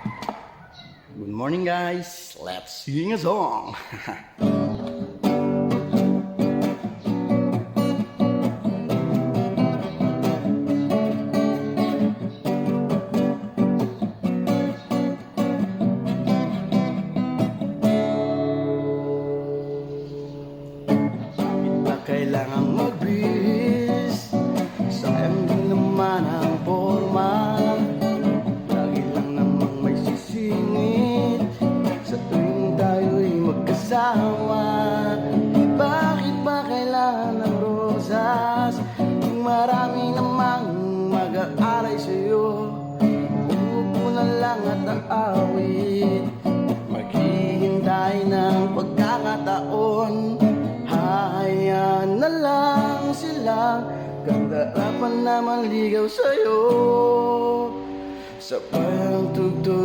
Good morning guys, let's sing a song. Bakit ba kailangang magbihis? Sayang din naman ang forma. Lagi lang namang may sisingit sa tuwing tayo'y magkasama. Bakit ba kailangan ng rosas? Kung marami namang mag-aalay sa'yo, upo na lang at ang awit, maghihintay ng pagkakataon. Hayaan na lang silang gandarapan na manligaw sa'yo. Sabay ang tugtog